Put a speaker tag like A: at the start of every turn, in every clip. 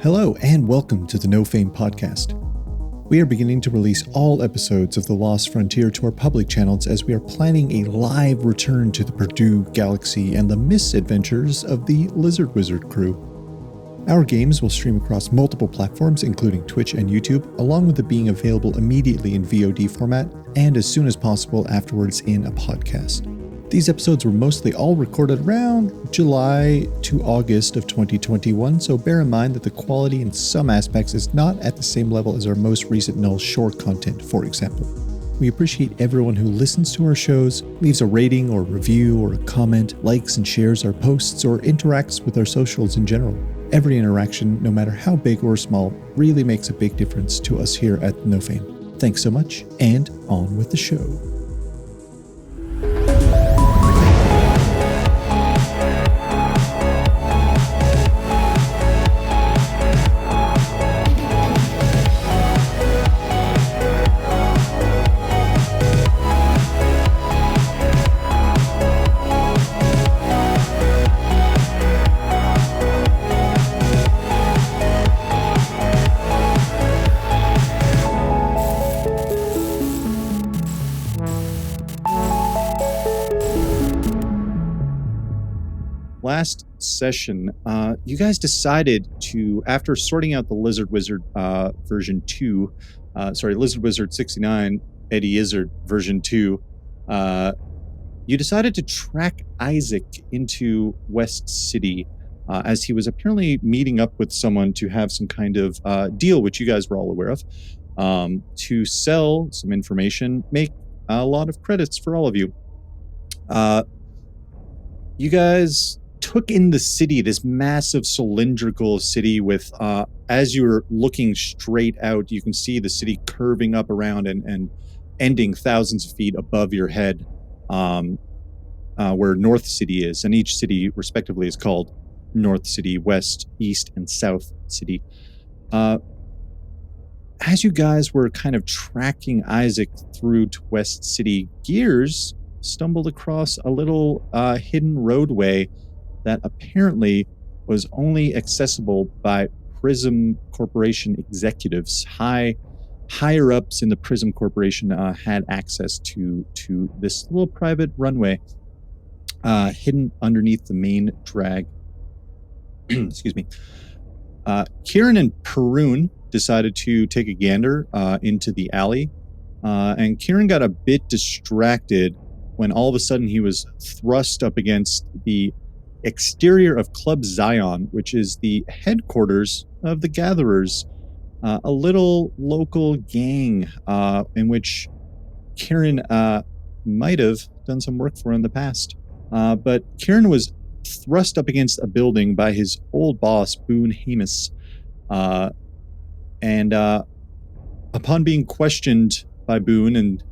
A: Hello and welcome to the No Fame podcast. We are beginning to release all episodes of The Lost Frontier to our public channels as we are planning a live return to the Purdue Galaxy and the misadventures of the Lizard Wizard crew. Our games will stream across multiple platforms including Twitch and YouTube, along with it being available immediately in VOD format and as soon as possible afterwards in a podcast. These episodes were mostly all recorded around July to August of 2021, so bear in mind that the quality in some aspects is not at the same level as our most recent Null Shore content, for example. We appreciate everyone who listens to our shows, leaves a rating or review or a comment, likes and shares our posts, or interacts with our socials in general. Every interaction, no matter how big or small, really makes a big difference to us here at No Fame. Thanks so much, and on with the show. Last session, you guys decided to, after sorting out the Lizard Wizard version 2, Lizard Wizard 69, Eddie Izzard version 2, you decided to track Issac into West City as he was apparently meeting up with someone to have some kind of deal, which you guys were all aware of, to sell some information, make a lot of credits for all of you. You guys took in the city, this massive cylindrical city with, as you were looking straight out, you can see the city curving up around and ending thousands of feet above your head, where North City is. And each city, respectively, is called North City, West, East, and South City. As you guys were kind of tracking Issac through to West City, Gearz stumbled across a little hidden roadway that apparently was only accessible by Prism Corporation executives. Higher ups in the Prism Corporation had access to this little private runway hidden underneath the main drag. Excuse me. Kihrin and Perun decided to take a gander into the alley, and Kihrin got a bit distracted when all of a sudden he was thrust up against the exterior of Club Zion, which is the headquarters of the Gatherers, a little local gang in which Kihrin might have done some work for in the past. But Kihrin was thrust up against a building by his old boss, Boone Hamus. And upon being questioned by Boone, and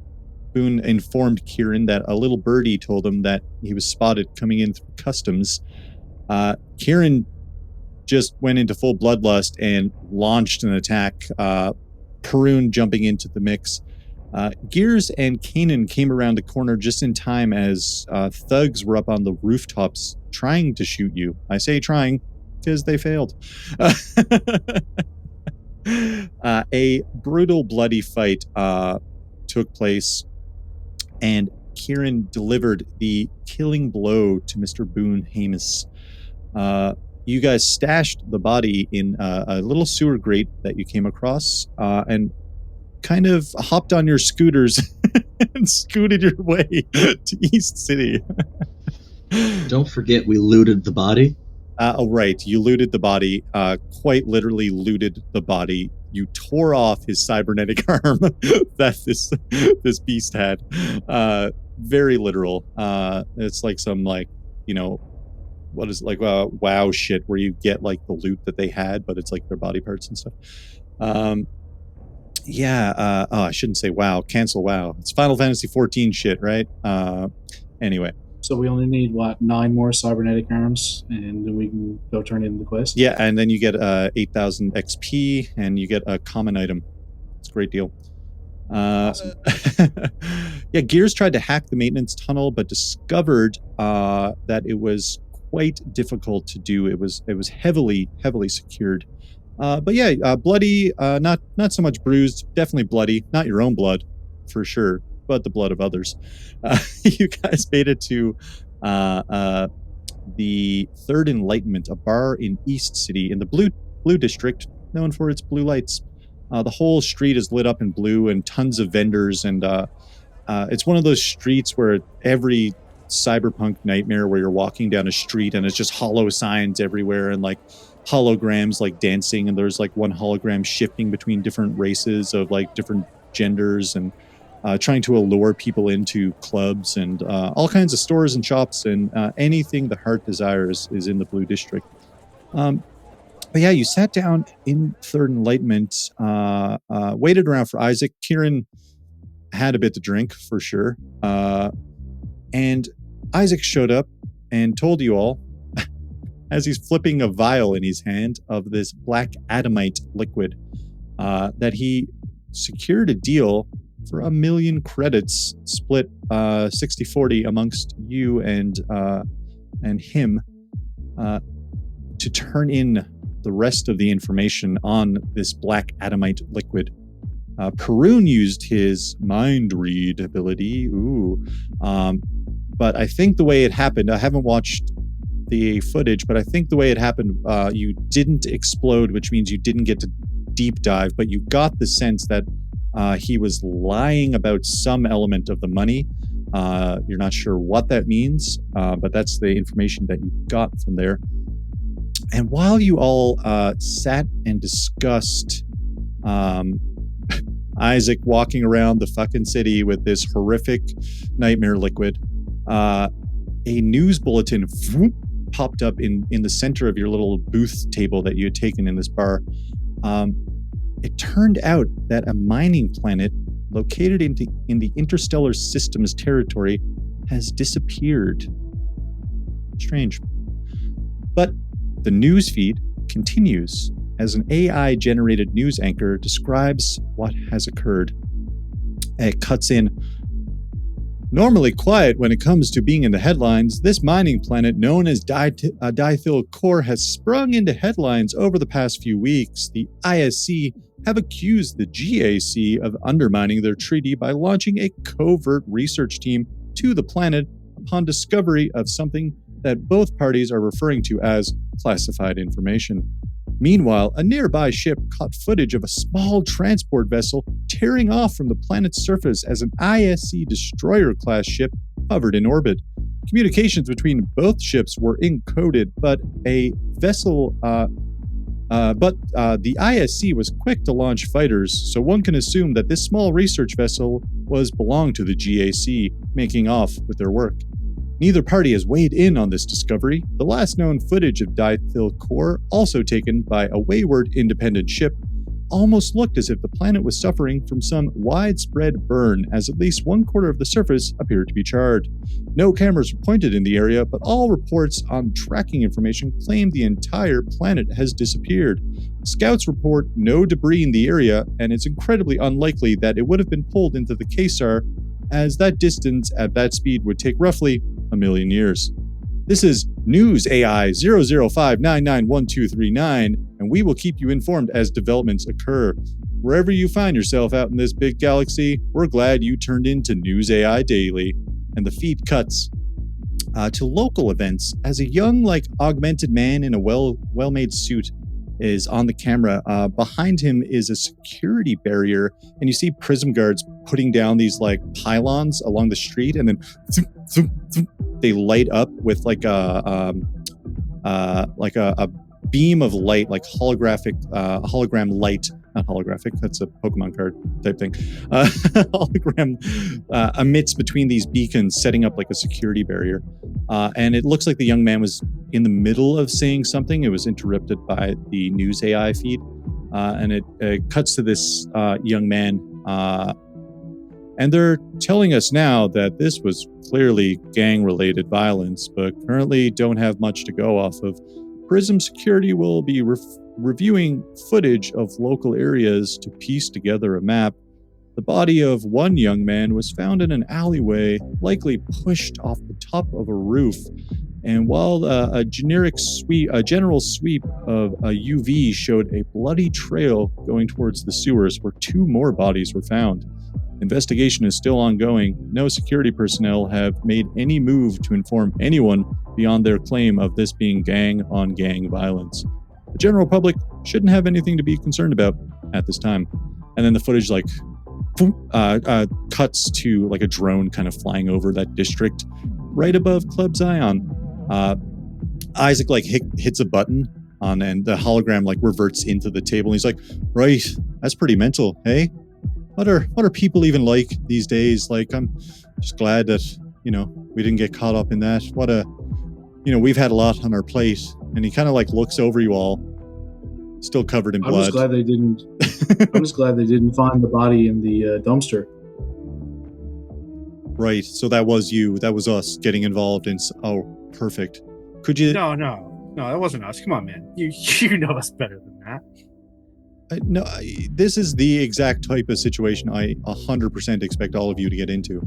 A: Boone informed Kihrin that a little birdie told him that he was spotted coming in through customs. Kihrin just went into full bloodlust and launched an attack, Perun jumping into the mix. Gearz and Canen came around the corner just in time as thugs were up on the rooftops trying to shoot you. I say trying because they failed. A brutal, bloody fight took place, and Kihrin delivered the killing blow to Mr. Boone Hamus. You guys stashed the body in a little sewer grate that you came across, and kind of hopped on your scooters and scooted your way to East City.
B: Don't forget we looted the body.
A: Right, you looted the body, quite literally looted the body. You tore off his cybernetic arm that this beast had. Very literal. It's like some, like, you know, what is it, like WoW shit where you get like the loot that they had, but it's like their body parts and stuff. I shouldn't say WoW. Cancel WoW. It's Final Fantasy 14 shit, right? Anyway.
C: So we only need, 9 more cybernetic arms, and then we can go turn in the quest?
A: Yeah, and then you get 8,000 XP, and you get a common item. It's a great deal. Awesome. Yeah, Gearz tried to hack the maintenance tunnel, but discovered that it was quite difficult to do. It was heavily secured. But yeah, bloody, not so much bruised, definitely bloody. Not your own blood, for sure, but the blood of others. You guys made it to the Third Enlightenment, a bar in East City in the blue district, known for its blue lights. The whole street is lit up in blue, and tons of vendors, and it's one of those streets where every cyberpunk nightmare where you're walking down a street and it's just hollow signs everywhere and like holograms like dancing, and there's like one hologram shifting between different races of like different genders, and trying to allure people into clubs, and all kinds of stores and shops, and anything the heart desires is in the blue district. But yeah, you sat down in Third Enlightenment, waited around for Issac. Kihrin had a bit to drink for sure, and Issac showed up and told you all, as he's flipping a vial in his hand of this black adamite liquid, that he secured a deal for 1 million credits, split 60-40 amongst you and him, to turn in the rest of the information on this black adamite liquid. Perun used his mind read ability. But I think the way it happened, I haven't watched the footage, but I think the way it happened, you didn't explode, which means you didn't get to deep dive, but you got the sense that he was lying about some element of the money. You're not sure what that means, but that's the information that you got from there. And while you all sat and discussed Issac walking around the fucking city with this horrific nightmare liquid, a news bulletin popped up in the center of your little booth table that you had taken in this bar. It turned out that a mining planet located in the interstellar systems territory has disappeared. Strange. But the news feed continues as an AI-generated news anchor describes what has occurred. It cuts in. Normally quiet when it comes to being in the headlines, this mining planet known as Dithyl Core has sprung into headlines over the past few weeks. The ISC have accused the GAC of undermining their treaty by launching a covert research team to the planet upon discovery of something that both parties are referring to as classified information. Meanwhile, a nearby ship caught footage of a small transport vessel tearing off from the planet's surface as an ISC destroyer-class ship hovered in orbit. Communications between both ships were encoded, but the ISC was quick to launch fighters, so one can assume that this small research vessel belonged to the GAC, making off with their work. Neither party has weighed in on this discovery. The last known footage of Dithyl Core, also taken by a wayward independent ship, almost looked as if the planet was suffering from some widespread burn, as at least 1/4 of the surface appeared to be charred. No cameras were pointed in the area, but all reports on tracking information claim the entire planet has disappeared. Scouts report no debris in the area, and it's incredibly unlikely that it would have been pulled into the Quasar, as that distance at that speed would take roughly 1 million years. This is News AI 005991239, and we will keep you informed as developments occur. Wherever you find yourself out in this big galaxy, we're glad you turned into News AI Daily. And the feed cuts to local events as a young, augmented man in a well-made suit is on the camera. Behind him is a security barrier, and you see prism guards putting down these pylons along the street, and then they light up with a beam of light, like hologram light. Not holographic, that's a Pokemon card type thing. Hologram emits between these beacons, setting up like a security barrier. And it looks like the young man was in the middle of saying something. It was interrupted by the News AI feed. And it cuts to this young man. And they're telling us now that this was clearly gang-related violence, but currently don't have much to go off of. Prism Security will be reviewing footage of local areas to piece together a map. The body of one young man was found in an alleyway, likely pushed off the top of a roof. And while a general sweep of a UV showed a bloody trail going towards the sewers where 2 more bodies were found. Investigation is still ongoing. No security personnel have made any move to inform anyone beyond their claim of this being gang-on-gang violence. The general public shouldn't have anything to be concerned about at this time. And then the footage cuts to like a drone kind of flying over that district right above Club Zion. Isaac like hits a button on, and the hologram like reverts into the table. And he's like, right, that's pretty mental, hey? What are people even like these days? Like, I'm just glad that, we didn't get caught up in that. We've had a lot on our plate. And he kind of like looks over you all, still covered in blood.
C: I'm just glad they didn't find the body in the dumpster.
A: Right. So that was you. That was us getting involved in. Oh, perfect. Could you?
D: No, that wasn't us. Come on, man. You know us better than that.
A: This is the exact type of situation I 100% expect all of you to get into.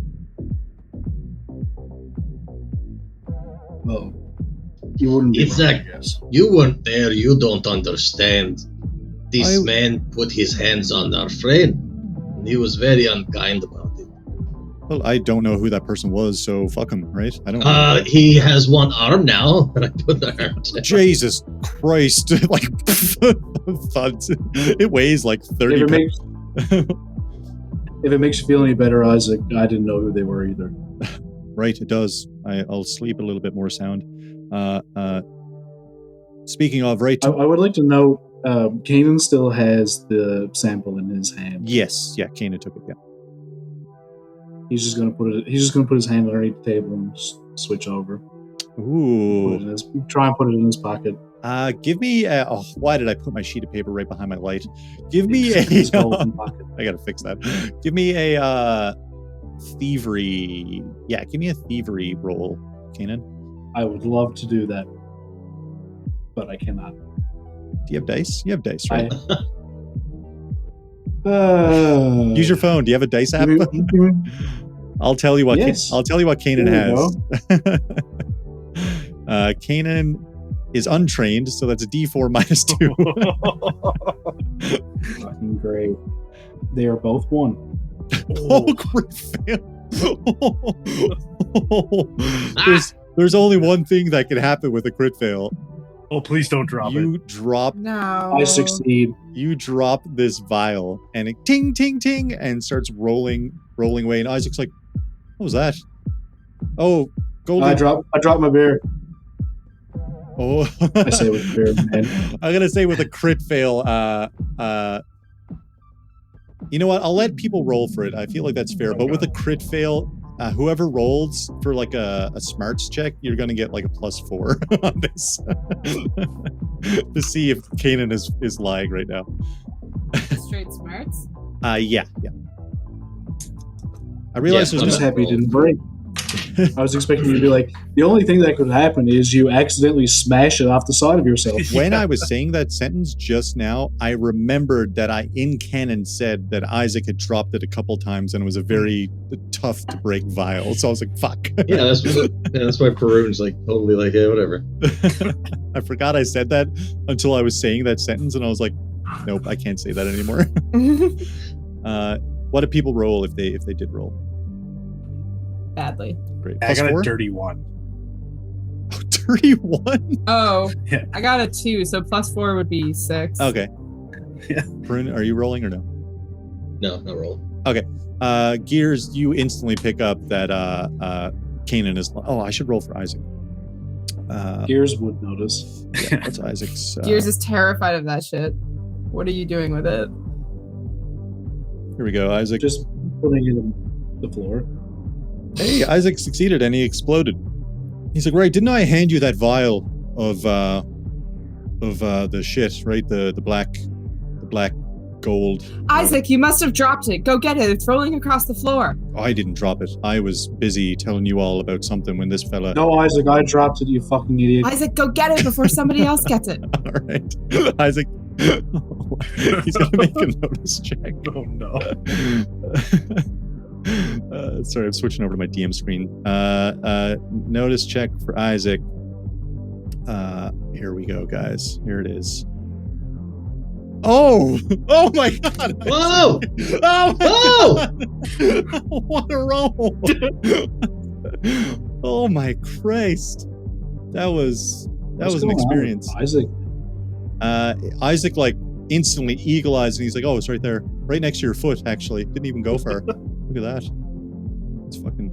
C: Well, you wouldn't be
B: Issac,
C: wrong, I guess.
B: you weren't there. You don't understand. This man put his hands on our friend. And he was very unkind about it.
A: Well, I don't know who that person was, so fuck him, right? I don't know.
B: He has one arm now. And I put the arm down.
A: Jesus Christ. Like, thuds. It weighs like 30 pounds.
C: If it makes you feel any better, Isaac, I didn't know who they were either.
A: Right, it does. I'll sleep a little bit more sound. Speaking of, right?
C: I would like to know, Canen still has the sample in his hand.
A: Yes, yeah, Canen took it, yeah.
C: He's just gonna put his hand underneath the table and switch over.
A: Ooh.
C: Try and put it in his pocket.
A: Give me why did I put my sheet of paper right behind my light? Give me a
C: pocket.
A: I gotta fix that. Give me a thievery. Yeah, give me a thievery roll, Canen.
C: I would love to do that, but I cannot.
A: Do you have dice? You have dice, right? Use your phone. Do you have a dice app? I'll tell you what.
C: Yes.
A: I'll tell you what Canen has. Canen is untrained, so that's a D4 minus 2.
C: Fucking great. They are both 1.
A: Oh, crit fail. There's only one thing that can happen with a crit fail.
D: Oh, please don't drop it.
A: You drop.
E: No.
C: I succeed.
A: You drop this vial, and it ting, ting, ting, and starts rolling away. And Isaac's like, "What was that?" Oh, golden.
C: I dropped my beer.
A: Oh,
C: I say with beer, man.
A: I'm gonna say with a crit fail. You know what? I'll let people roll for it. I feel like that's fair. But with a crit fail, whoever rolls for like a smarts check, you're gonna get like a +4 on this to see if Canen is lying right now.
E: Straight smarts?
A: Yeah. I realize
C: I'm
A: there's
C: just happy it didn't break. I was expecting you to be like, the only thing that could happen is you accidentally smash it off the side of yourself.
A: When I was saying that sentence just now, I remembered that I in canon said that Isaac had dropped it a couple times and it was a very tough to break vial. So I was like, fuck.
B: Yeah, that's why Perun's like totally like, yeah, whatever.
A: I forgot I said that until I was saying that sentence and I was like, nope, I can't say that anymore. What did people roll if they did roll?
E: Badly.
A: Great.
D: I got
A: +4?
D: a dirty 1.
A: Oh, 31?
E: Oh,
D: Yeah.
E: I got a 2, so +4 would be 6.
A: Okay.
D: Yeah.
A: Perun, are you rolling or no?
B: No roll.
A: Okay. Gearz, you instantly pick up that Canen is... Oh, I should roll for Isaac.
C: Gearz would notice.
A: Yeah, that's Isaac's...
E: Gearz is terrified of that shit. What are you doing with it?
A: Here we go, Isaac.
C: Just putting it on the floor.
A: Hey, Isaac succeeded and he exploded. He's like, right, didn't I hand you that vial of the shit, right? The black gold.
E: Isaac, you must have dropped it. Go get it. It's rolling across the floor.
A: Oh, I didn't drop it. I was busy telling you all about something when this fella...
C: No, Isaac, I dropped it, you fucking idiot.
E: Isaac, go get it before somebody else gets it.
A: All right. Isaac... He's going to make a notice check.
D: Oh, no.
A: Sorry, I'm switching over to my DM screen. Notice check for Isaac. Here we go, guys. Here it is. Oh! Oh my god!
B: Whoa!
A: Oh my
B: Whoa!
A: god! What a roll! Oh my Christ! That was an experience.
C: Isaac.
A: Isaac like instantly eagle eyes and he's like, "Oh, it's right there, right next to your foot." Actually, didn't even go far. Look at that. It's fucking.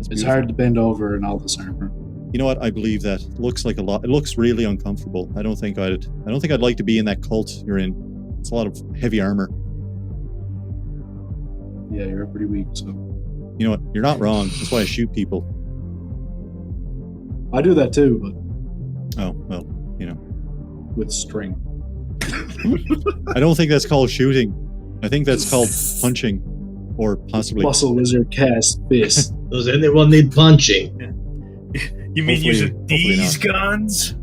C: It's hard to bend over in all this armor.
A: You know what? I believe that. It looks like a lot. It looks really uncomfortable. I don't think I'd like to be in that cult you're in. It's a lot of heavy armor.
C: Yeah, you're pretty weak, so.
A: You know what? You're not wrong. That's why I shoot people.
C: I do that too, but.
A: Oh, well, you know.
C: With strength.
A: I don't think that's called shooting. I think that's called punching. Or possibly.
C: Muscle wizard cast fist.
B: Does anyone need punching?
D: You mean
A: Hopefully-
D: using these guns?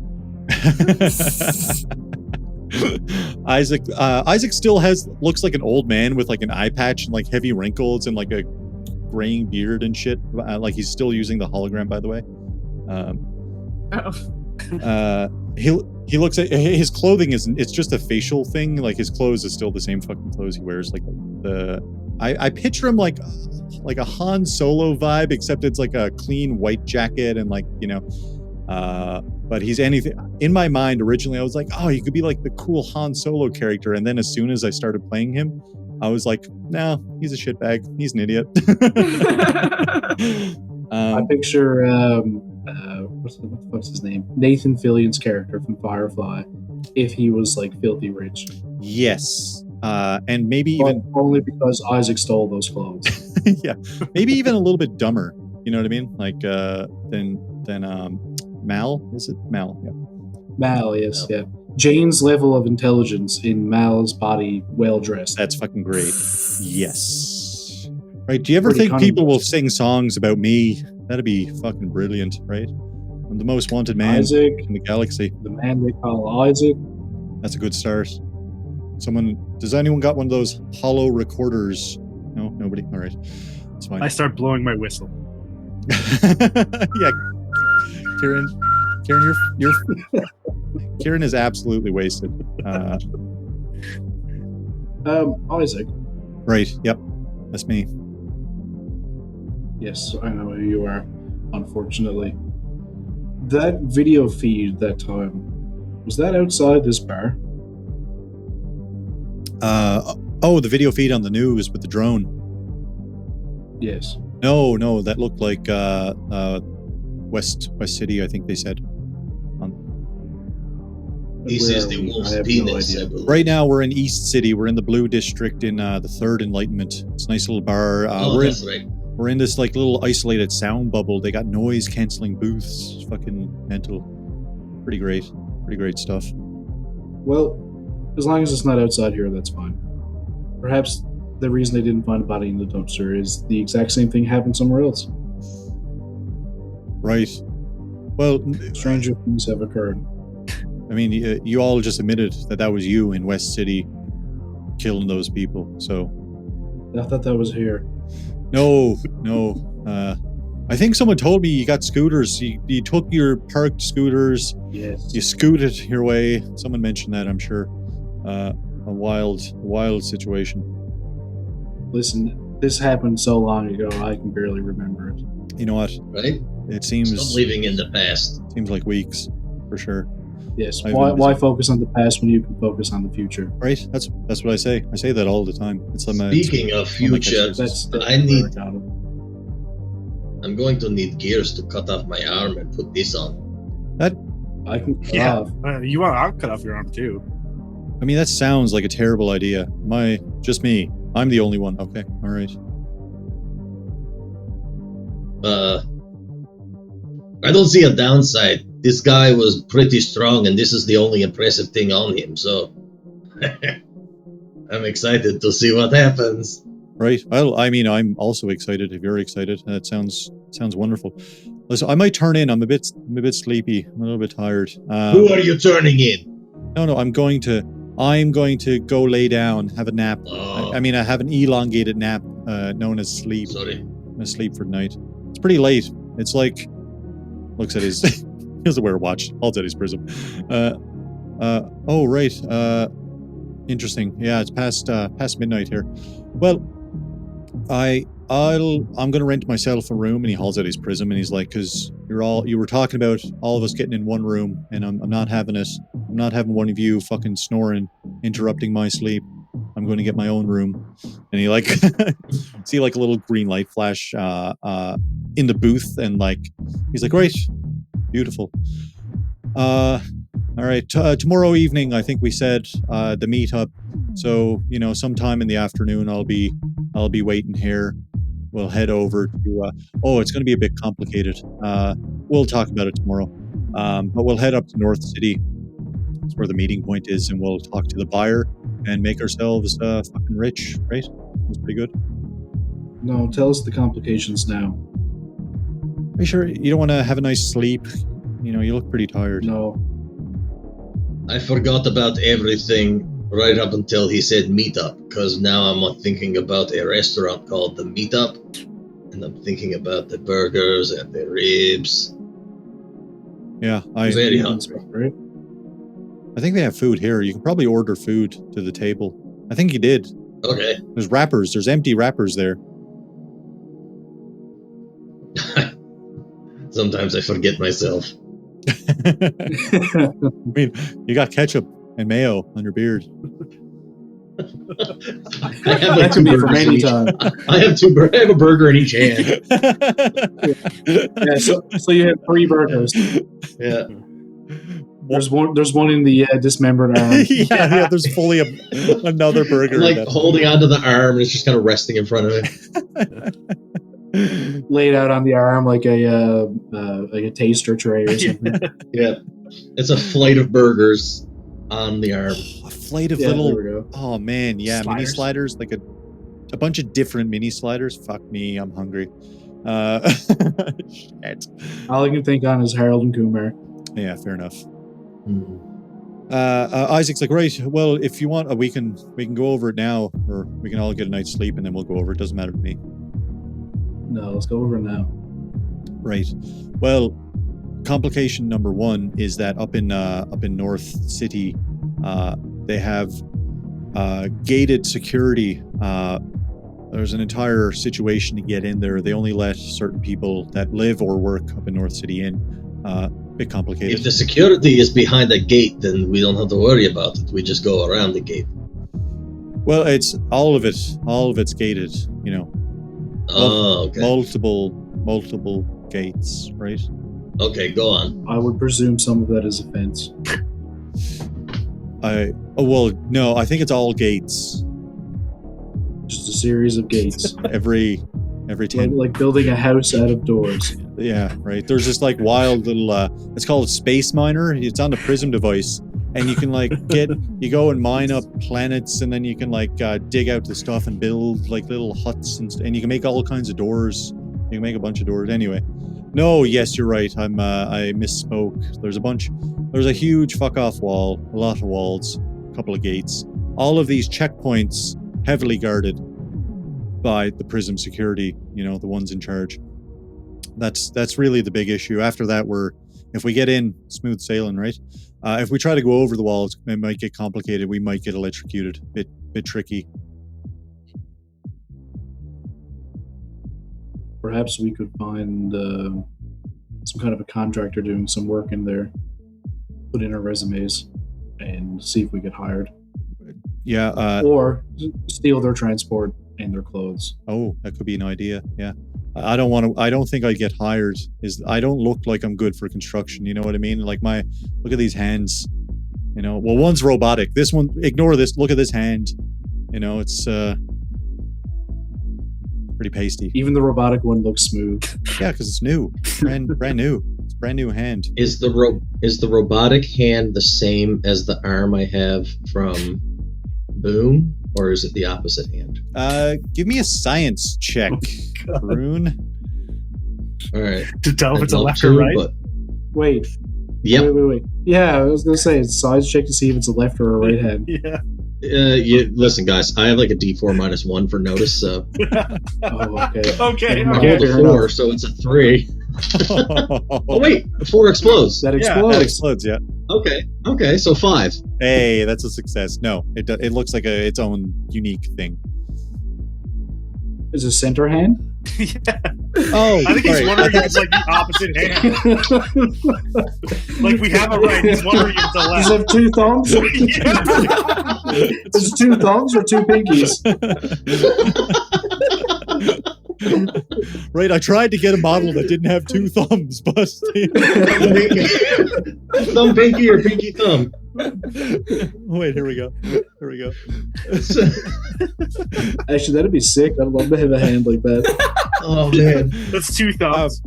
A: Isaac still looks like an old man with like an eye patch and like heavy wrinkles and like a graying beard and shit. Like he's still using the hologram, by the way. He looks at his clothing it's just a facial thing. Like his clothes is still the same fucking clothes he wears. Like I picture him like a Han Solo vibe, except it's like a clean white jacket and like, you know, but he's anything. In my mind, originally, I was like, oh, he could be like the cool Han Solo character. And then as soon as I started playing him, I was like, no, he's a shitbag. He's an idiot.
C: I picture, what's the fuck's his name? Nathan Fillion's character from Firefly, if he was like filthy rich.
A: Yes. And maybe even
C: only because Isaac stole those clothes.
A: yeah, maybe even a little bit dumber. You know what I mean? Like than Mal. Is it Mal? Yeah.
C: Mal, yes, yeah. Jane's level of intelligence in Mal's body, well dressed.
A: That's fucking great. Yes. Right. Do you ever
C: Pretty
A: think
C: cunning.
A: people will sing songs about me? That'd be fucking brilliant, right? I'm the most wanted man
C: Isaac,
A: in the galaxy.
C: the man they call Isaac.
A: That's a good start. Does anyone got one of those hollow recorders? No, nobody. All right, it's fine.
D: I start blowing my whistle.
A: Yeah, Kihrin, you're Kihrin is absolutely wasted.
C: Isaac.
A: Right. Yep, that's me.
C: Yes, I know who you are, unfortunately. That video feed that time, was that outside this bar?
A: Oh, the video feed on the news with the drone.
C: Yes.
A: No, that looked like West City, I think they said.
B: This
C: Where
B: is
C: are
B: the
C: we? I
B: wolf's
C: have no
B: penis,
C: idea.
B: I believe.
A: Right now, we're in East City. We're in the Blue District in the Third Enlightenment. It's a nice little bar.
B: That's right.
A: We're in this like little isolated sound bubble. They got noise canceling booths. It's fucking mental. Pretty great stuff.
C: Well, as long as it's not outside here, that's fine. Perhaps the reason they didn't find a body in the dumpster is the exact same thing happened somewhere else.
A: Right. Well,
C: Stranger things have occurred.
A: I mean, you all just admitted that was you in West City killing those people. So
C: I thought that was here.
A: no. I think someone told me you got scooters. You took your parked scooters.
C: Yes.
A: You scooted your way. Someone mentioned that, I'm sure. A wild situation.
C: Listen, this happened so long ago, I can barely remember it.
A: You know what?
B: Right?
A: It seems
B: Stop living in the past.
A: like weeks, for sure.
C: Yes.
A: I've
C: Why
A: been busy.
C: focus on the past when you can focus on the future?
A: Right? That's what I say. I say that all the time. It's
B: Speaking of future,
C: That's
B: I need.
C: where got it.
B: I'm going to need Gearz to cut off my arm and put this on.
C: I can cut
D: Yeah.
C: off.
D: I'll cut off your arm too.
A: I mean, that sounds like a terrible idea. Just me. I'm the only one. Okay. All right.
B: I don't see a downside. This guy was pretty strong, and this is the only impressive thing on him. So I'm excited to see what happens.
A: Right. I mean, I'm also excited. If you're excited, that sounds wonderful. Listen, I might turn in. I'm a bit sleepy. I'm a little bit tired.
B: Who are you turning in?
A: No. I'm going to go lay down, have a nap.
B: Oh,
A: I mean, I have an elongated nap, known as sleep.
B: sorry.
A: I'm gonna sleep for the night. It's pretty late. It's like, looks at his doesn't wear a watch. Holds out his prism. Oh, right. Interesting. Yeah, it's past midnight here. Well, I'm gonna rent myself a room, and he hauls out his prism, and he's like, because you were talking about all of us getting in one room, and I'm not having it. I'm not having one of you fucking snoring, interrupting my sleep. I'm going to get my own room. And he like see like a little green light flash in the booth, and like he's like, right, beautiful. All right, tomorrow evening, I think we said the meetup. So sometime in the afternoon, I'll be waiting here. We'll head over to. It's going to be a bit complicated. We'll talk about it tomorrow. But we'll head up to North City. That's where the meeting point is, and we'll talk to the buyer and make ourselves fucking rich. Right? That's pretty good.
C: No, tell us the complications now.
A: Are you sure you don't want to have a nice sleep? You look pretty tired.
C: No.
B: I forgot about everything right up until he said meetup, because now I'm thinking about a restaurant called the Meetup, and I'm thinking about the burgers and the ribs.
A: Yeah,
B: I'm very hungry.
C: Right?
A: I think they have food here. You can probably order food to the table. I think you did.
B: Okay.
A: There's wrappers. There's empty wrappers there.
B: Sometimes I forget myself.
A: I mean, you got ketchup and mayo on your beard.
B: I have like two burgers in each. I have a burger in each hand.
C: Yeah, so you have 3 burgers.
B: Yeah.
C: There's one in the dismembered arm.
A: yeah, there's fully another burger.
B: I'm like holding onto the arm, and it's just kind of resting in front of it.
C: Laid out on the arm like a taster tray or something.
B: Yeah. It's a flight of burgers on the arm.
A: A flight of little. Oh man, yeah, sliders. Mini sliders, like a bunch of different mini sliders. Fuck me, I'm hungry. Shit.
C: All I can think on is Harold and Kumar.
A: Yeah, fair enough.
B: Mm-hmm.
A: Isaac's like, right. Well, if you want, we can go over it now, or we can all get a night's sleep and then we'll go over it. Doesn't matter to me.
C: No, let's go over it now.
A: Right. Well, complication number 1 is that up in North City, they have gated security. There's an entire situation to get in there. They only let certain people that live or work up in North City in. Bit complicated.
B: If the security is behind the gate, then we don't have to worry about it. We just go around the gate.
A: Well, it's all of it's gated.
B: Oh, okay.
A: Multiple gates, right?
B: Okay, go on.
C: I would presume some of that is a fence.
A: No, I think it's all gates.
C: Just a series of gates.
A: every 10.
C: Like building a house out of doors.
A: Yeah, right. There's this like wild little. It's called a space miner. It's on the Prism device, and you can like you go and mine up planets, and then you can like dig out the stuff and build like little huts and you can make all kinds of doors. You can make a bunch of doors. Anyway, no, yes, you're right. I misspoke. There's a huge fuck off wall, a lot of walls, a couple of gates. All of these checkpoints heavily guarded by the Prism security. The ones in charge. That's really the big issue. After that, if we get in, smooth sailing, right? If we try to go over the walls, it might get complicated. We might get electrocuted. Bit tricky.
C: Perhaps we could find some kind of a contractor doing some work in there. Put in our resumes and see if we get hired.
A: Yeah.
C: Or steal their transport and their clothes.
A: Oh, that could be an idea. Yeah. I don't think I'd get hired. I don't look like I'm good for construction. You know what I mean? Like look at these hands. Well, one's robotic. This one, ignore this. Look at this hand. It's pretty pasty.
C: Even the robotic one looks smooth.
A: Yeah, because it's new, brand new. It's a brand new hand.
B: Is the robotic hand the same as the arm I have from Boom? Or is it the opposite hand?
A: Give me a science check, Perun.
B: All right.
D: To tell if it's a left or right?
C: Wait.
B: Yep.
C: Wait. Yeah, I was going to say, it's a science check to see if it's a left or a right hand.
D: Yeah.
B: Listen, guys, I have like a D4 -1 for notice, so...
C: Oh, okay.
D: Okay.
B: I rolled a 4, so it's a 3. Oh wait, 4 explodes.
C: That
D: Yeah,
C: explodes.
A: That explodes, yeah.
B: Okay, so 5.
A: Hey, that's a success. No, it looks like its own unique thing.
C: Is it center hand?
D: Yeah.
A: Oh,
D: I think he's
A: sorry.
D: wondering if it's like the opposite hand. Like we have a right, he's wondering if it's a
C: Does it
D: left.
C: have 2 thumbs? Is it 2 thumbs or 2 pinkies?
A: Right, I tried to get a model that didn't have 2 thumbs, but
B: Thumb pinky or pinky thumb.
A: wait, here we go.
C: Actually, that'd be sick. I'd love to have a hand like that.
B: Oh man.
D: That's 2 thumbs.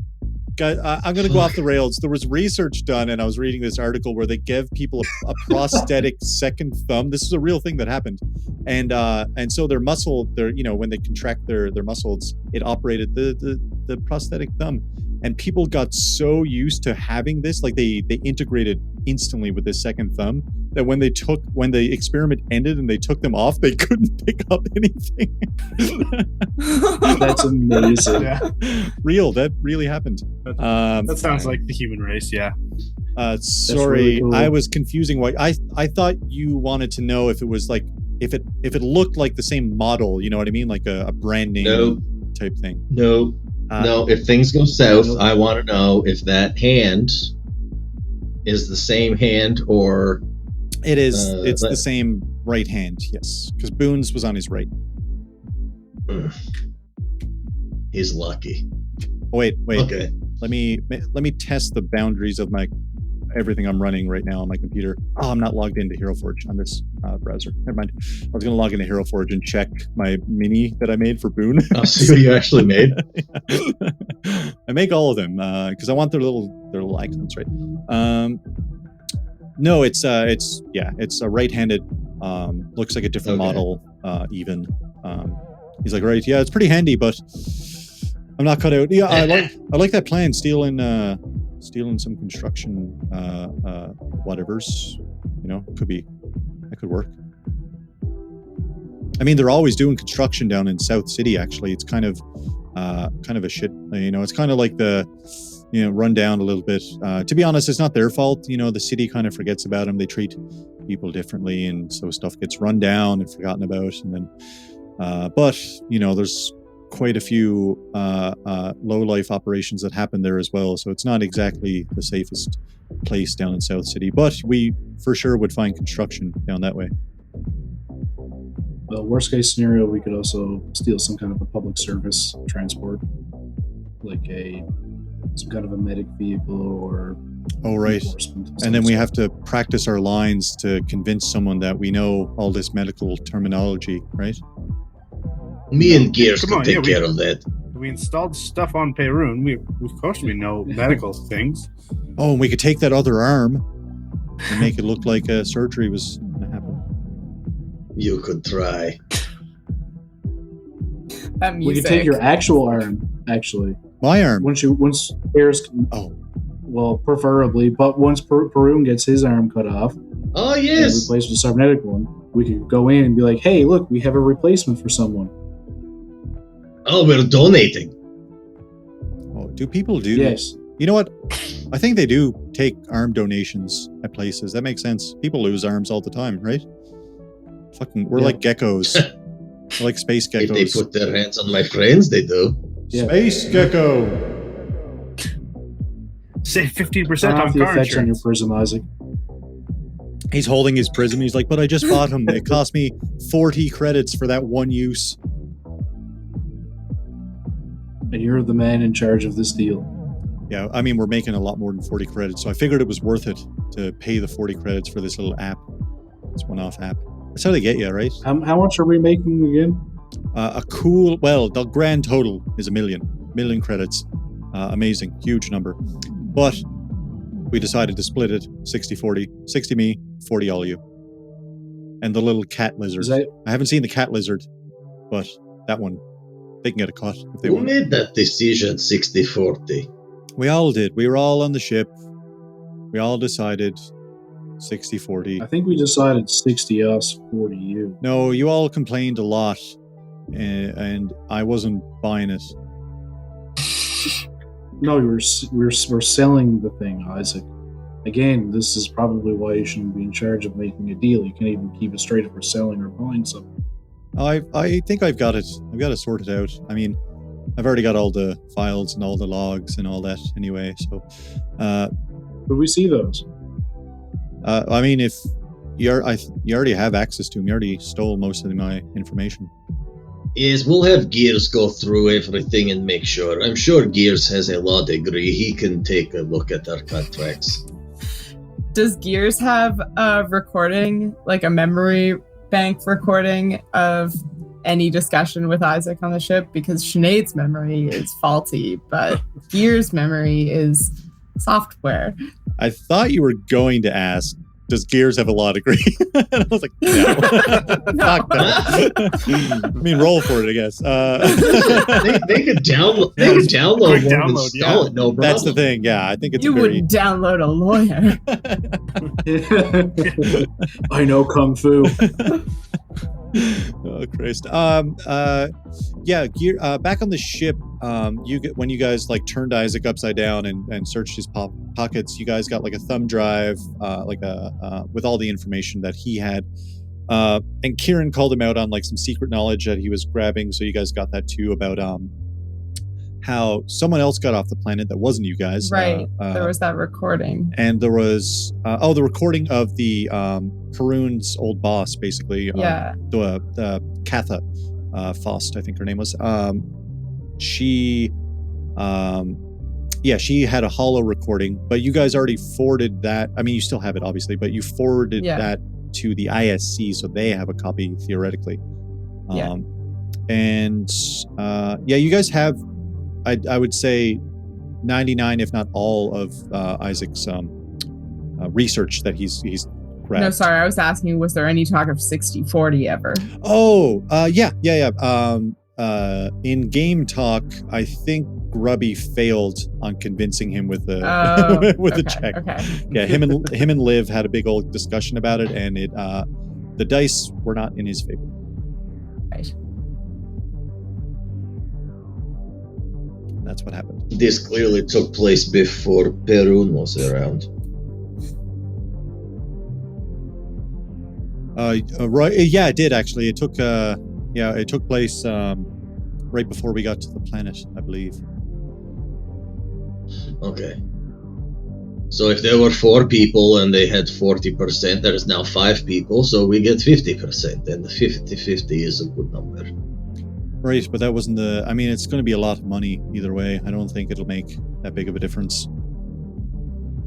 A: Guys, I'm going to go off the rails. There was research done, and I was reading this article where they gave people a prosthetic second thumb. This is a real thing that happened, and so their muscle, when they contract their muscles, it operated the prosthetic thumb, and people got so used to having this, like they integrated instantly with this second thumb, that when the experiment ended and they took them off, they couldn't pick up anything.
C: That's amazing.
D: Yeah.
A: That really happened.
D: That sounds like the human race, yeah.
A: Sorry,
C: really cool.
A: I was confusing. Why I thought you wanted to know if it was like if it looked like the same model. You know what I mean, like a brand name
B: No.
A: type thing.
B: No. If things go south,
C: Nope.
B: I want to know if that hand is the same hand or
A: It is. It's
B: but-
A: the same right hand. Yes, because Boone's was on his right.
B: he's lucky.
A: Oh, wait.
B: Okay.
A: Let me test the boundaries of my everything I'm running right now on my computer. Oh, I'm not logged into HeroForge on this browser. Never mind. I was going to log into HeroForge and check my mini that I made for Boone.
B: I'll see what you actually made.
A: I make all of them because I want their little icons, right? No, it's a right-handed. Looks like a different
B: Okay.
A: model. Even he's like, right, yeah, it's pretty handy, but I'm not cut out. Yeah, I like that plan. Stealing some construction whatevers. That could work. I mean, they're always doing construction down in South City. Actually, it's kind of a shit. It's kind of like run down a little bit. To be honest, it's not their fault. The city kind of forgets about them. They treat people differently, and so stuff gets run down and forgotten about. And then, but there's quite a few low life operations that happen there as well. So it's not exactly the safest place down in South City. But we for sure would find construction down that way.
C: Well, worst case scenario, we could also steal some kind of a public service transport, like some kind of a medic vehicle or
A: Oh, right.
C: enforcement of
A: And
C: some
A: then we
C: sort.
A: have to practice our lines to convince someone that we know all this medical terminology, right?
B: Me and Gearz
D: Come
B: can
D: on,
B: take
D: yeah,
B: care of that.
D: We installed stuff on Perun. We of course we know medical things.
A: Oh, and we could take that other arm and make it look like surgery was going to happen.
B: You could try.
E: That
C: We
E: music.
C: could take your actual arm, actually.
A: My arm.
C: Once Gearz can,
A: Oh,
C: well, preferably, but once Perun gets his arm cut off
B: Oh
C: and
B: yes.
C: replaced with a cybernetic one, we could go in and be like, hey, look, we have a replacement for someone.
B: Oh, we're donating.
A: oh, do people do?
C: Yes.
A: You know what? I think they do take arm donations at places. That makes sense. People lose arms all the time, right? We're
C: Yeah.
A: like geckos. We're like space
B: If they
A: geckos.
B: put their hands on my friends, they do.
C: Yeah.
A: Space gecko.
D: Save 15%
C: Turn
D: on
C: off the
D: car
C: effects on your
D: insurance.
C: prism, Isaac.
A: He's holding his prism. He's like, but I just bought him. It cost me 40 credits for that one use.
C: And you're the man in charge of this deal.
A: Yeah, I mean, we're making a lot more than 40 credits, so I figured it was worth it to pay the 40 credits for this little app. This one-off app. That's how they get you, right?
C: How much are we making again?
A: The grand total is 1 million credits. Amazing, huge number. But we decided to split it 60-40. 60 me, 40 all you. And the little cat lizard.
C: Is that
A: I haven't seen the cat lizard, but that one, they can get a cut if they
B: Who
A: want.
B: made that decision 60-40?
A: We all did. We were all on the ship. We all decided 60-40.
C: I think we decided 60 us, 40 you.
A: No, you all complained a lot, and I wasn't buying it.
C: No, we're selling the thing, Isaac. Again, this is probably why you shouldn't be in charge of making a deal. You can't even keep it straight if we're selling or buying something.
A: I think I've got it. I've got it sorted out. I mean, I've already got all the files and all the logs and all that anyway. So,
C: Could we see those?
A: I mean, if you already have access to them, you already stole most of my information.
B: Yes, we'll have Gearz go through everything and make sure. I'm sure Gearz has a law degree. He can take a look at our contracts.
E: Does Gearz have a recording, like a memory bank recording of any discussion with Isaac on the ship? Because Sinead's memory is faulty, but Gearz' memory is software.
A: I thought you were going to ask, does Gearz have a law degree? And I was like, no. Fuck that. I mean, roll for it, I guess.
B: They could download. They could download one and install it. No problem.
A: That's the thing. Yeah, I think it's
E: You wouldn't download a lawyer.
C: I know Kung Fu.
A: Oh Christ. Yeah, back on the ship, when you guys like turned Isaac upside down and searched his pockets, you guys got like a thumb drive, with all the information that he had. And Kihrin called him out on like some secret knowledge that he was grabbing, so you guys got that too, about how someone else got off the planet that wasn't you guys.
E: Right. There was that recording.
A: And there was the recording of the Perun's old boss, basically. The Katha Faust, I think her name was. She had a hollow recording, but you guys already forwarded that. I mean, you still have it, obviously, but you forwarded that to the ISC, so they have a copy theoretically. You guys have, I would say, 99, if not all, of Isaac's research that he's grabbed.
E: No, sorry, I was asking, was there any talk of 60-40 ever?
A: Oh, yeah. In game talk, I think Grubby failed on convincing him with the the check. Okay. Yeah, him and Liv had a big old discussion about it, and the dice were not in his favor.
E: Right.
A: That's what happened.
B: This clearly took place before Perun was around.
A: Right. Yeah, it did actually. It took place right before we got to the planet, I believe.
B: Okay. So if there were 4 people and they had 40%, there is now 5 people, so we get 50%, and the 50-50 is a good number.
A: Right, but that wasn't I mean, it's going to be a lot of money either way. I don't think it'll make that big of a difference.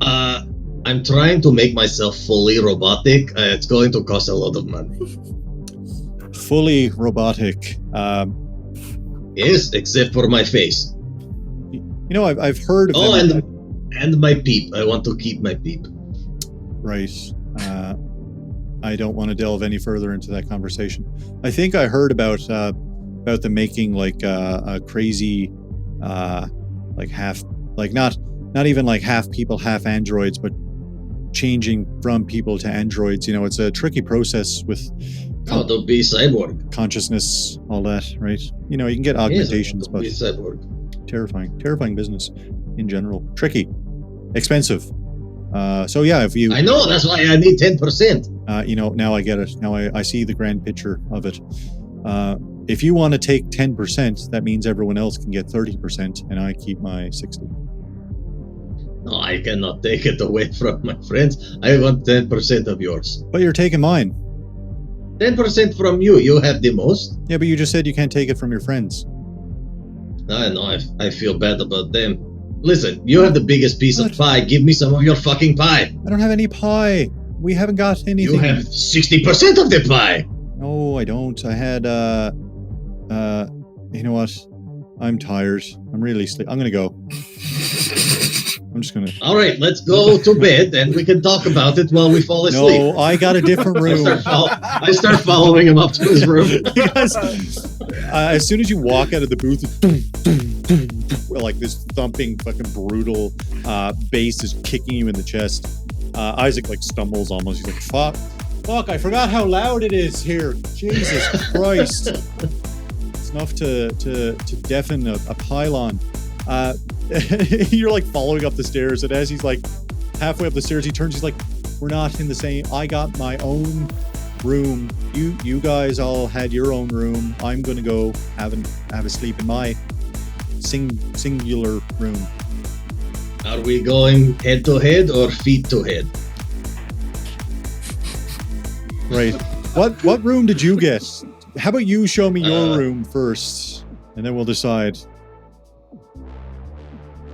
B: I'm trying to make myself fully robotic. It's going to cost a lot of money.
A: Fully robotic.
B: Yes, except for my face.
A: You know, I've heard of
B: and my peep. I want to keep my peep.
A: Right. I don't want to delve any further into that conversation. I think I heard about them making like a crazy like half, like not even like half people, half androids, but changing from people to androids. You know, it's a tricky process with
B: don't be cyborg
A: consciousness, all that, right? You know, you can get augmentations, but
B: be cyborg.
A: terrifying business in general. Tricky, expensive. So yeah, if you,
B: I know, that's why I need 10%.
A: You know, now I get it. Now I see the grand picture of it. If you want to take 10%, that means everyone else can get 30%, and I keep my 60.
B: No, I cannot take it away from my friends. I want 10% of yours.
A: But you're taking mine.
B: 10% from you. You have the most.
A: Yeah, but you just said you can't take it from your friends.
B: I know. I feel bad about them. Listen, you have the biggest piece of pie. Give me some of your fucking pie.
A: I don't have any pie. We haven't got anything.
B: You have 60% of the pie.
A: No, I don't. I had, you know what? I'm tired. I'm really I'm gonna go. I'm just gonna...
B: All right, let's go to bed and we can talk about it while we fall asleep.
A: No, I got a different room.
B: I start following him up to his room.
A: Yes. As soon as you walk out of the booth, like this thumping, fucking brutal bass is kicking you in the chest. Isaac like stumbles almost. He's like, fuck, I forgot how loud it is here. Jesus Christ. It's enough to deafen a pylon. you're like following up the stairs, and as he's like halfway up the stairs, he turns. He's like, "We're not in the same. I got my own room. You guys all had your own room. I'm gonna go have a sleep in my singular room."
B: Are we going head to head or feet to head?
A: Right. What room did you get? How about you show me your room first, and then we'll decide.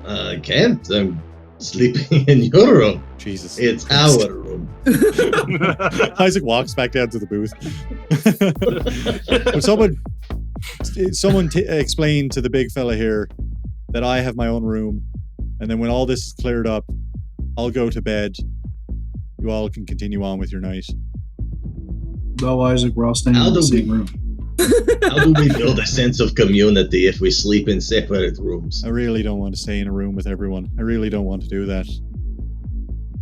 B: I can't. I'm sleeping in your room.
A: Jesus.
B: It's our room.
A: Isaac walks back down to the booth. Someone explain to the big fella here that I have my own room, and then when all this is cleared up, I'll go to bed. You all can continue on with your night.
C: No, Isaac, we're all staying in the same room.
B: How do we build a sense of community if we sleep in separate rooms?
A: I really don't want to stay in a room with everyone. I really don't want to do that.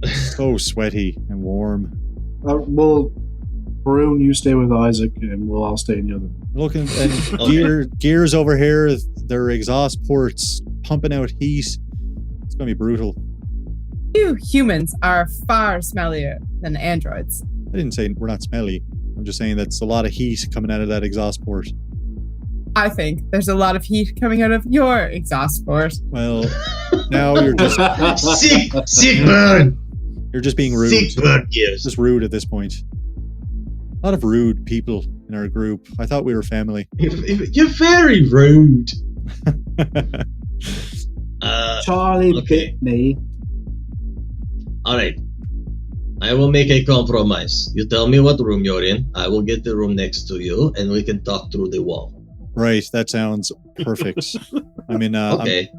A: It's so sweaty and warm.
C: Well, Perun, you stay with Isaac, and we'll all stay in the other room.
A: Look, and Gearz over here, their exhaust ports pumping out heat. It's going to be brutal.
E: You humans are far smellier than androids.
A: I didn't say we're not smelly. I'm just saying that's a lot of heat coming out of that exhaust port.
E: I think there's a lot of heat coming out of your exhaust port.
A: Well, now you're just
B: sick burn.
A: You're just being rude.
B: Sick burn, yes.
A: Just rude at this point. A lot of rude people in our group. I thought we were family.
B: You're very rude.
C: Charlie bit me.
B: All right. I will make a compromise. You tell me what room you're in. I will get the room next to you, and we can talk through the wall.
A: Right. That sounds perfect. I'm in.
B: Okay.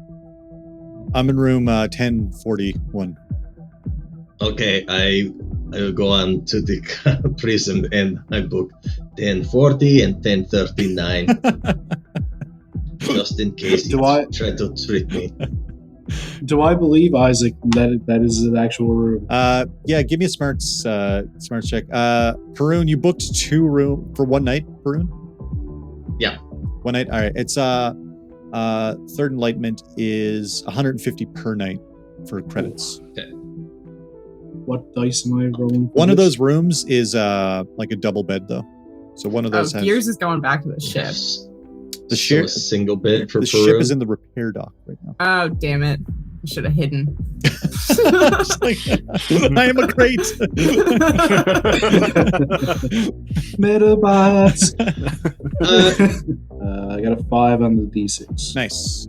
A: I'm in room 1041.
B: Okay. I will go on to the prison and I book 1040 and 1039. Just in case you try to trick me.
C: Do I believe Isaac that is an actual room?
A: Yeah, give me a smarts check. Perun, you booked 2 rooms for one night, Perun?
B: Yeah.
A: One night. All right. It's third enlightenment is 150 per night for credits.
B: Okay.
C: What dice am I rolling?
A: One of those rooms is like a double bed though. So one of those has
E: Gearz is going back to the ship.
B: Yes.
A: The ship,
B: a single bed for
A: the
B: Perun.
A: ship is in the repair dock right now.
E: Oh, damn it. I should have hidden.
A: I am a crate.
C: Metabots. I got a 5 on the D6.
A: Nice.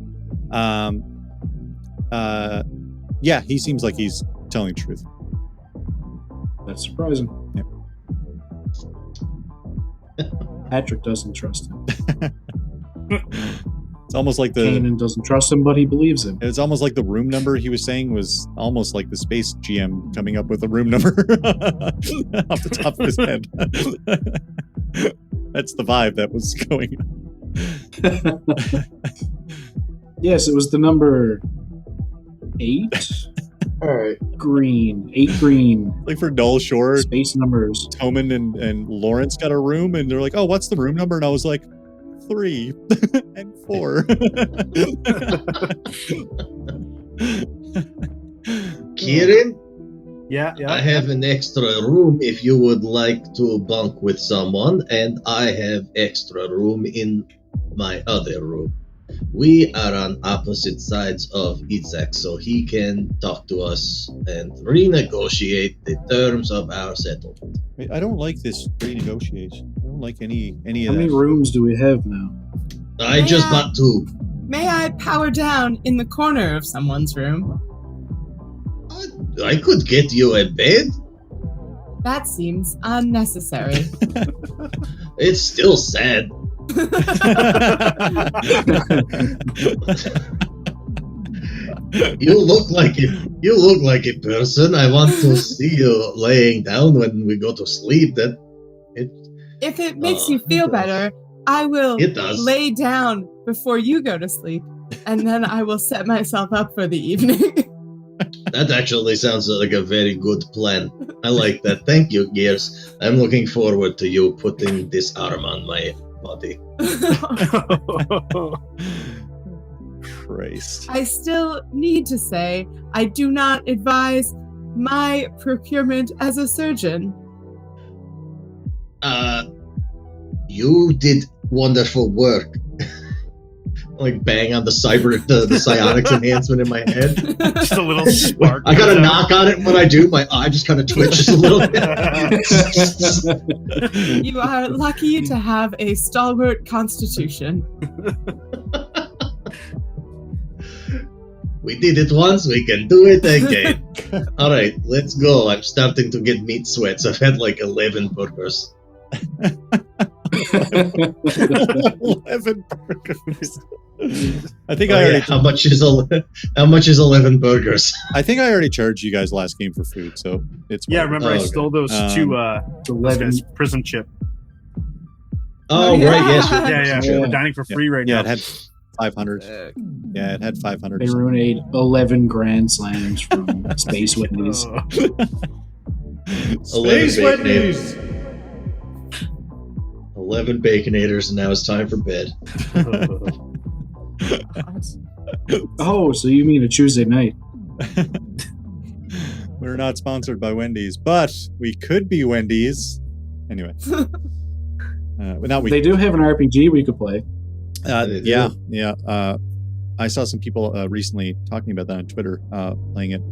A: Yeah, he seems like he's telling the truth.
C: That's surprising.
A: Yeah.
C: Patrick doesn't trust him.
A: It's almost like
C: Canen doesn't trust him, but he believes him.
A: It's almost like the room number he was saying was almost like the space GM coming up with a room number off the top of his head. That's the vibe that was going on.
C: Yes, it was the number 8.
B: All right.
C: Green. 8 green.
A: Like for Null Shore,
C: Space numbers.
A: Toman and Lawrence got a room, and they're like, "Oh, what's the room number?" And I was like, 3 and 4.
B: Kihrin?
D: Yeah.
B: I have an extra room if you would like to bunk with someone, and I have extra room in my other room. We are on opposite sides of Issac, so he can talk to us and renegotiate the terms of our settlement.
A: Wait, I don't like this renegotiate. I don't like any of
C: How many
A: that.
C: rooms do we have now?
B: I just bought 2.
E: May I power down in the corner of someone's room?
B: I could get you a bed.
E: That seems unnecessary.
B: It's still sad. You look like a person. I want to see you laying down when we go to sleep.
E: If it makes you feel better, I will
B: It does.
E: lay down before you go to sleep, and then I will set myself up for the evening.
B: That actually sounds like a very good plan. I like that. Thank you, Gearz. I'm looking forward to you putting this arm on my body.
A: Christ.
E: I still need to say I do not advise my procurement as a surgeon.
B: You did wonderful work. Like bang on the psionics enhancement in my head.
D: Just a little spark.
B: I got a knock on it, and when I do, my eye just kind of twitches a little bit.
E: You are lucky to have a stalwart constitution.
B: We did it once, we can do it again. All right, let's go. I'm starting to get meat sweats. I've had like 11 burgers.
A: 11 burgers. I think I
B: Oh,
A: already.
B: yeah. How much is 11 burgers?
A: I think I already charged you guys last game for food, so it's.
D: Yeah,
A: fine.
D: remember I
B: okay.
D: stole those two
C: Eleven.
D: those guys' prism chip.
B: Oh,
E: yeah.
B: right, yes.
D: Yeah.
C: Yeah.
D: We're dining for free right
A: Yeah,
D: now.
A: it had 500. Yeah, it had 500.
C: Perun ate 11 Grand Slams from Space Wendy's.
D: Oh.
B: 11
A: Space
B: Baconators.
A: Wendy's.
B: 11 Baconators, and now it's time for bed.
C: Oh, so you mean a Tuesday night?
A: We're not sponsored by Wendy's, but we could be Wendy's. Anyway. But not we.
C: They do have an RPG we could play.
B: They do.
A: Yeah. I saw some people recently talking about that on Twitter, playing it.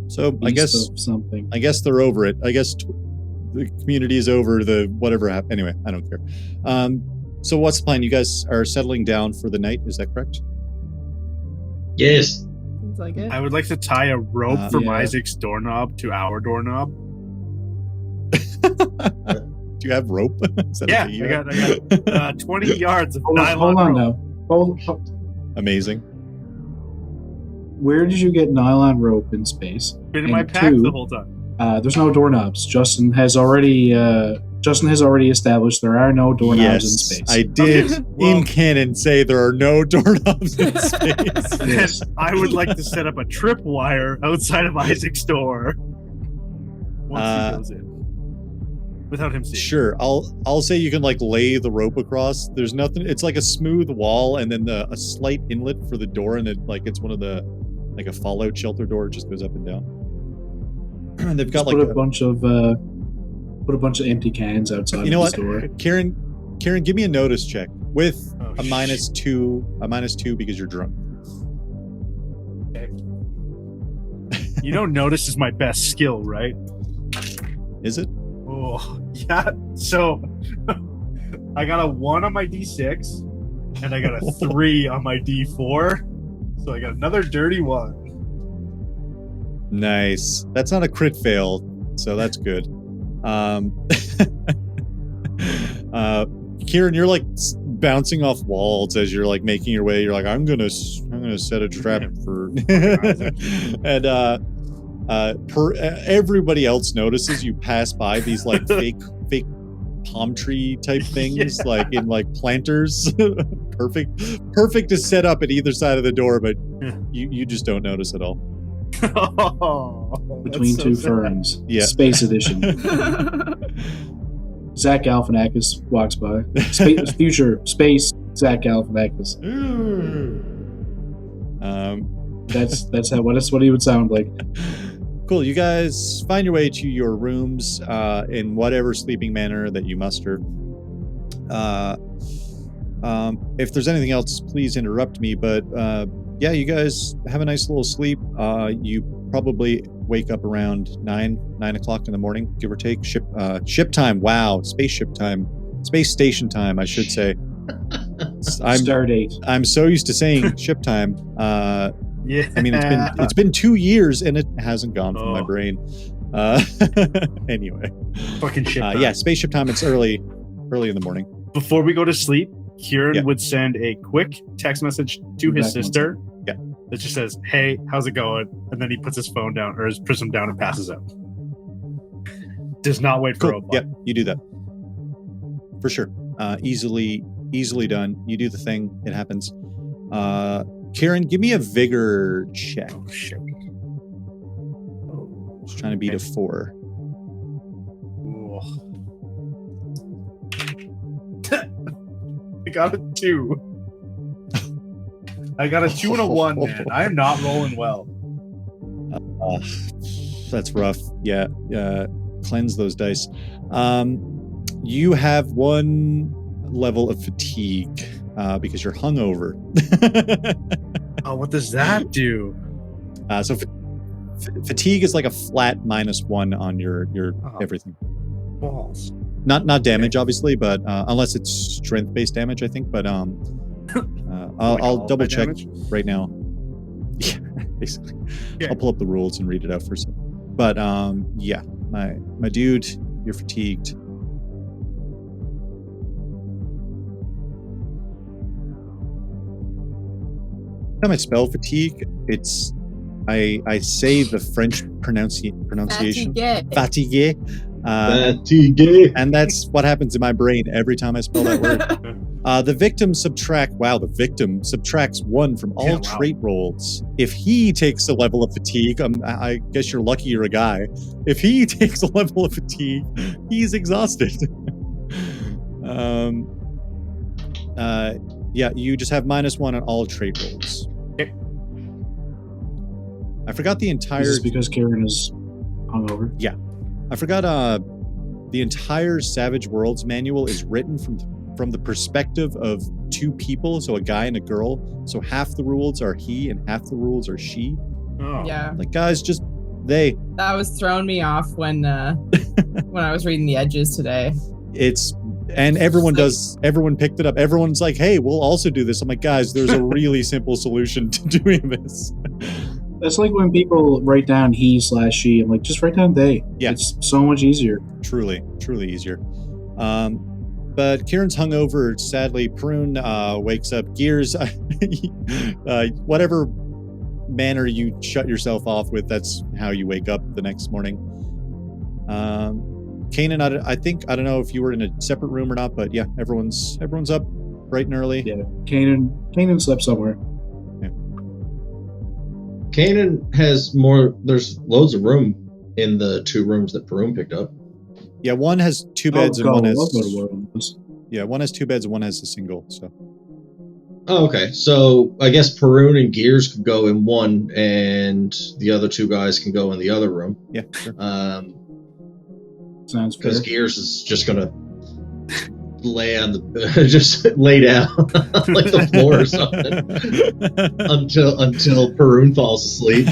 A: So I
C: Beast
A: guess
C: of something.
A: they're over it. I guess the community is over the whatever happened. Anyway, I don't care. So what's the plan? You guys are settling down for the night. Is that correct?
B: Yes.
E: Seems like it.
D: I would like to tie a rope from
C: Yeah.
D: Isaac's doorknob to our doorknob.
A: Do you have rope? Is that
D: Yeah,
A: a thing you
D: I
A: have?
D: got 20 yards of
C: Hold
D: nylon
C: on
D: rope.
C: now. Hold.
A: Amazing.
C: Where did you get nylon rope in space?
D: Been in my
C: And
D: pack
C: two,
D: the whole time.
C: There's no doorknobs. Justin has already established there are no doorknobs in
A: Yes,
C: space.
A: I did
D: Well-
A: in canon say there are no doorknobs in space.
C: Yes.
D: And I would like to set up a tripwire outside of Isaac's door. Once he goes in. Without him seeing.
A: Sure, I'll say you can like lay the rope across. There's nothing. It's like a smooth wall, and then a slight inlet for the door, and it's one of the like a fallout shelter door. It just goes up and down. And they've got
C: Just
A: like
C: put a bunch of empty cans outside
A: You know
C: of
A: what?
C: the door.
A: Karen, give me a notice check with
D: Oh,
A: a minus two because you're drunk.
D: You know, notice is my best skill, right?
A: Is it?
D: Oh, yeah. So I got a 1 on my D6, and I got a 3 on my D4. So I got another dirty 1.
A: Nice. That's not a crit fail, so that's good. Kihrin, you're like bouncing off walls as you're like making your way. You're like, I'm gonna set a trap for, and everybody else notices you pass by these like fake palm tree type things,
D: Yeah.
A: like in like planters. perfect to set up at either side of the door, but
D: Yeah.
A: you just don't notice at all.
C: Between
D: that's
C: two
D: so sad.
C: ferns.
A: Yeah.
C: Space edition. Zach Galifianakis walks by. Future space Zach Galifianakis. That's what he would sound like.
A: Cool. You guys find your way to your rooms in whatever sleeping manner that you muster. If there's anything else, please interrupt me. But yeah, you guys have a nice little sleep. You probably wake up around 9 o'clock in the morning, give or take. Ship time. Wow, spaceship time, space station time, I should say.
C: Stardate.
A: I'm so used to saying ship time.
D: Yeah.
A: I mean, it's been 2 years and it hasn't gone from my
D: Oh.
A: brain. Anyway,
D: fucking shit.
A: yeah, spaceship time. It's early in the morning.
D: Before we go to sleep, Kihrin
A: Yeah.
D: would send a quick text message to his
C: Back one
D: sister.
A: Yeah.
D: That just says, "Hey, how's it going?" And then he puts his phone down or his prism down and passes out. Does not wait for a
A: Cool.
D: reply.
A: Yep, you do that for sure. Easily done. You do the thing. It happens. Kihrin, give me a vigor check.
D: Oh shit.
A: Just trying to beat a 4.
D: I got a 2. I got a 2 and a 1, man. I am not rolling well.
A: That's rough. Yeah. Cleanse those dice. You have 1 level of fatigue because you're hungover.
D: Oh, what does that do?
A: So fatigue is like a flat -1 on your everything.
D: Balls.
A: Not damage, obviously, but unless it's strength-based damage, I think. But I'll double check right now. Yeah, basically.
D: Yeah.
A: I'll pull up the rules and read it out for a second. But yeah, my dude, you're fatigued. Time I spell fatigue, it's I say the French pronunciation. Fatigué.
B: Fatigue.
A: And that's what happens in my brain every time I spell that word. The victim subtracts 1 from all trait rolls. If he takes a level of fatigue, I guess you're lucky you're a guy. If he takes a level of fatigue, he's exhausted. Yeah, you just have -1 on all trait rolls.
D: Okay.
A: I forgot the entire...
C: Is this because Kihrin is hungover?
A: Yeah. I forgot the entire Savage Worlds manual is written from the perspective of 2 people, so a guy and a girl. So half the rules are he and half the rules are she.
D: Oh.
E: Yeah.
A: Like, guys, just they.
E: That was throwing me off when I was reading the edges today.
A: And everyone picked it up. Everyone's like, hey, we'll also do this. I'm like, guys, there's a really simple solution to doing this.
C: That's like when people write down he/she. I'm like, just write down they.
A: Yeah.
C: It's so much easier.
A: Truly easier. But Kihrin's hungover. Sadly, Perun wakes up. Gearz, whatever manner you shut yourself off with, that's how you wake up the next morning. Canen, I don't know if you were in a separate room or not, but yeah, everyone's up bright and early.
C: Yeah, Canen slept somewhere.
B: Canen has more. There's loads of room in the 2 rooms that Perun picked up.
A: Yeah, one has 2 beds and one has.
C: Yeah,
A: one has 2 beds and one has a single. So.
B: Oh, okay. So I guess Perun and Gearz could go in one, and the other 2 guys can go in the other room.
A: Yeah, sure.
C: Sounds fair.
B: Because Gearz is just gonna lay on just lay down on like the floor or something until Perun falls asleep,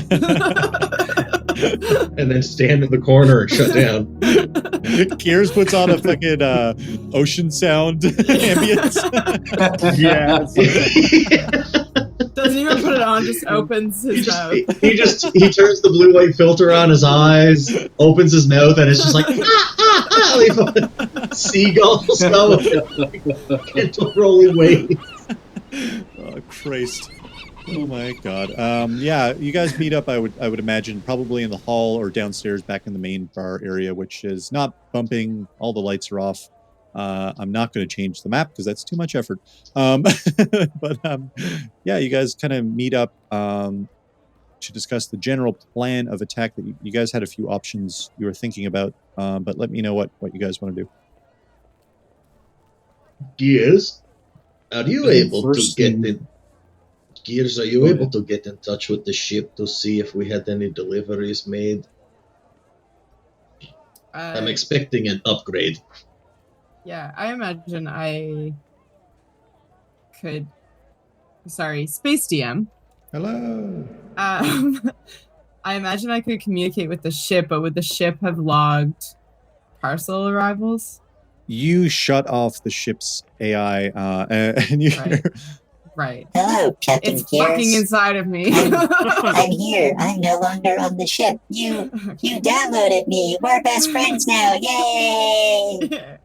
B: and then stand in the corner and shut down.
A: Gearz puts on a fucking ocean sound ambience.
D: Yeah.
E: Doesn't even put it on, just opens his mouth.
B: He turns the blue light filter on his eyes, opens his mouth, and it's just like like seagulls going into rolling waves.
A: Oh Christ. Oh my god. Yeah, you guys meet up, I would imagine, probably in the hall or downstairs back in the main bar area, which is not bumping, all the lights are off. I'm not going to change the map because that's too much effort. But yeah, you guys kind of meet up to discuss the general plan of attack. That you guys had a few options you were thinking about, but let me know what you guys want to do.
B: Gearz, are you able to get in? Gearz, are you able to get in touch with the ship to see if we had any deliveries made? I'm expecting an upgrade.
E: Yeah, I imagine I could. Sorry, Space DM.
A: Hello.
E: I imagine I could communicate with the ship, but would the ship have logged parcel arrivals?
A: You shut off the ship's AI, and you hear...
E: Right.
F: Hello, Captain
E: It's
F: Gearz.
E: fucking inside of me.
F: I'm here. I'm no longer on the ship. You downloaded me. We're best friends now. Yay!
E: Okay.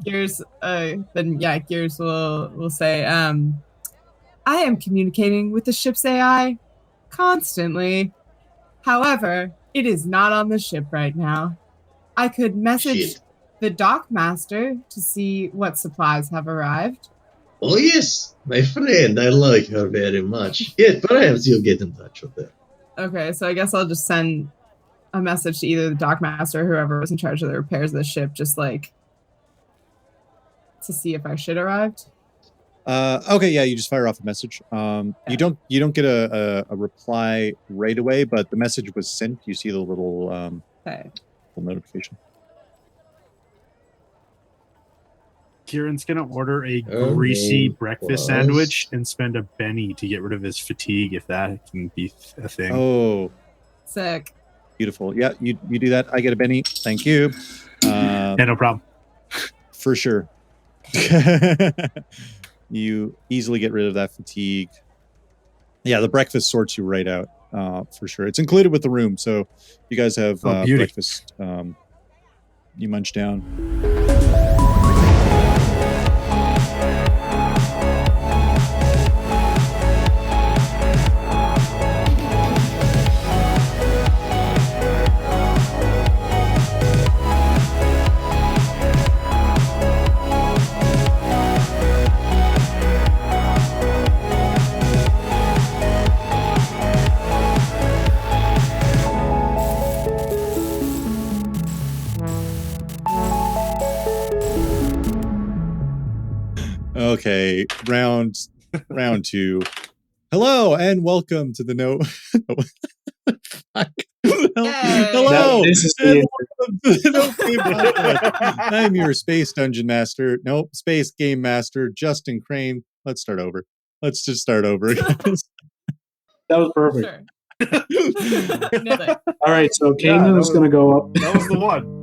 E: Gearz. Then yeah, Gearz will say, I am communicating with the ship's AI constantly. However, it is not on the ship right now. I could message the dock master to see what supplies have arrived.
B: Oh yes, my friend. I like her very much. Yes, perhaps you'll get in touch with her.
E: Okay, so I guess I'll just send a message to either the dock master or whoever was in charge of the repairs of the ship, just like to see if our shit arrived.
A: Okay, yeah, you just fire off a message. You don't get a reply right away, but the message was sent. You see the little
E: Okay.
A: little notification.
D: Kieran's gonna order a
B: Her
D: greasy
B: name
D: breakfast
B: was-
D: sandwich and spend a penny to get rid of his fatigue, if that can be a thing.
A: Oh,
E: Sick.
A: beautiful. Yeah, you do that. I get a Benny. Thank you.
D: Yeah, no problem.
A: For sure. You easily get rid of that fatigue. Yeah, the breakfast sorts you right out, for sure. It's included with the room, so you guys have
D: beauty.
A: breakfast. You munch down. Okay, round 2. Hello and welcome to the Fuck. Hello.
C: This is
A: and
C: the
A: welcome to the No Game Podcast. I'm your space dungeon master. Nope, space game master, Justin Crane. Let's start over. Let's just start over.
C: that was perfect.
E: Sure. Nailed it.
C: All right, so
D: Yeah,
C: Canen
D: that
C: is
D: was-
C: going to go up.
D: That was the one.